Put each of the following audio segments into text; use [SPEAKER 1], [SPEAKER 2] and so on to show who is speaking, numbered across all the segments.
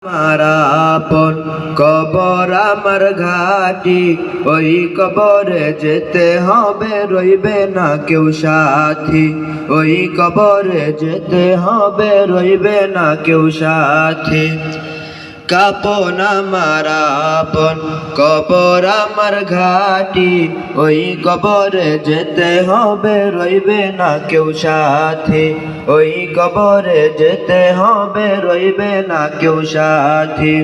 [SPEAKER 1] আমার আপন কবর আমার ঘাটি, ওই কবরে যেতে হবে, রইবে না কেউ সাথী। ওই কবরে যেতে হবে, রইবে না কেউ সাথী। কাপন আমার আপন কবর আমার ঘাটি, ওই কবরে যেতে হবে, রইবে না কেউ সাথী। ওই কবরে যেতে হবে, রইবে না কেউ সাথী।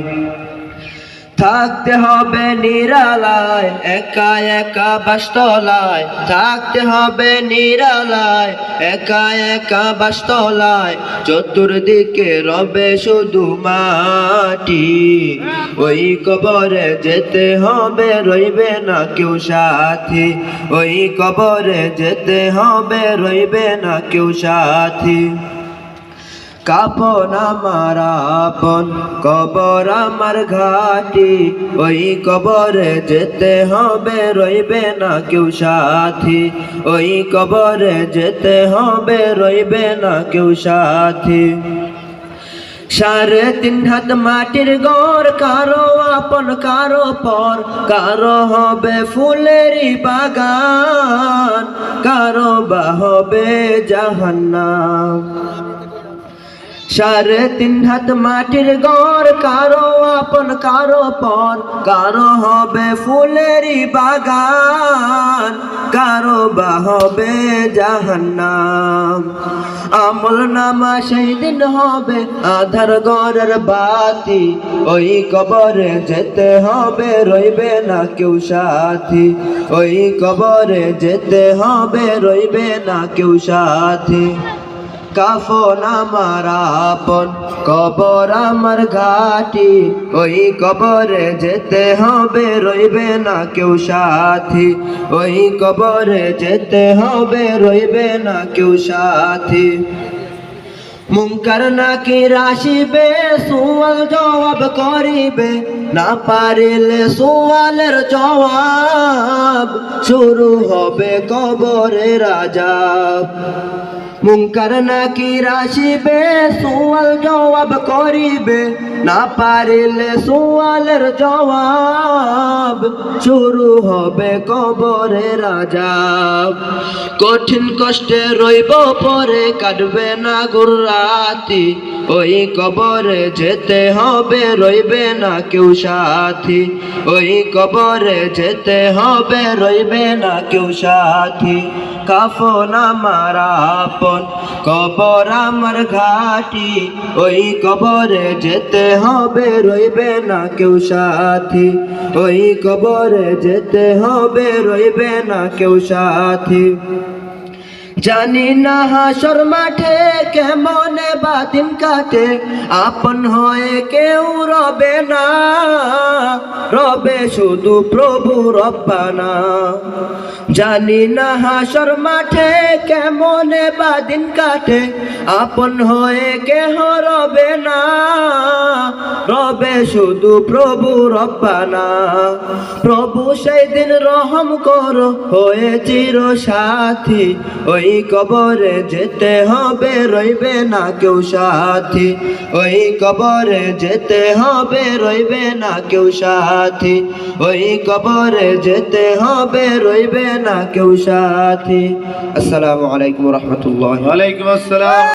[SPEAKER 1] থাকতে হবে নিরালায়, একা একা বাসতলায়। থাকতে হবে নিরালায়, একা একা বাসতলায়। চতুর্দিকে রবে শুধু মাটি, ওই কবরে যেতে হবে, রইবে না কেউ সাথী। ওই কবরে যেতে হবে, রইবে না কেউ সাথী। কাপন আমার আপন কবর আমার ঘাটি, ওই কবরে যেতে হবে, রইবে না কেউ সাথী। ওই কবরে যেতে হবে, রইবে না কেউ সাথী। 3.5 হাত মাটির ঘর, কারো আপন কারো পর। কারো হবে ফুলেরই বাগান, কারো বা হবে জাহান্নাম। 3.5 হাত মাটির ঘর, কারো আপন কারো পর। কারো হবে ফুলেরই বাগান, কারো বা হবে জাহান্নাম। আমল নামা সেই দিন হবে আধার ঘরের বাতি, ওই কবরে যেতে হবে, রইবে না কেউ সাথী। ওই কবরে যেতে হবে, রইবে না কেউ সাথী। কাফন আমার আপন কবর আমার ঘাটি, ওই কবরে যেতে হবে, রইবে না কেউ সাথী। ওই কবরে যেতে হবে, রইবে না কেউ সাথী। মুনকার নাকির আসিবে, সুয়াল জবাব করিবে। না পারিলে সুয়ালের জবাব, শুরু হবে কবরের আযাব। মুনকার নাকির আসিবে, সুয়াল জবাব করিবে। না পারিলে সুয়ালের জবাব, শুরু হবে কবরের আযাব। কঠিন কষ্টে রইব পরে, কাটবে না গুররাতি। ওই কবরে যেতে হবে, রইবে না কেউ সাথী। ওই কবরে যেতে হবে, রইবে না কেউ সাথী। কাফন আমার আপন কবর আমার ঘাটি, ওই কবরে যেতে হবে, রইবে না কেউ সাথী। ওই কবরে যেতে হবে, রইবে না কেউ সাথী। জানি না হাসর মাঠে কেমনে বা দিন কাটে, আপন হয়ে কেউ রবে না, রবে শুধু প্রভু রব্বানা। জানি না হাসর মাঠে কেমনে বা দিন কাটে, আপন হয়ে কেহ রবে না, রবে শুধু প্রভু রব্বানা। প্রভু সেই দিন রহম করো, হয়ে চির সাথী। ওই কবরে যেতে হবে, রইবে না কেউ সাথী। ওই কবরে যেতে হবে, রইবে না কেউ সাথী। ওই কবরে যেতে হবে, রইবে না কেউ সাথী। আসসালামু আলাইকুম ওয়া রাহমাতুল্লাহ।
[SPEAKER 2] ওয়ালাইকুম আসসালাম।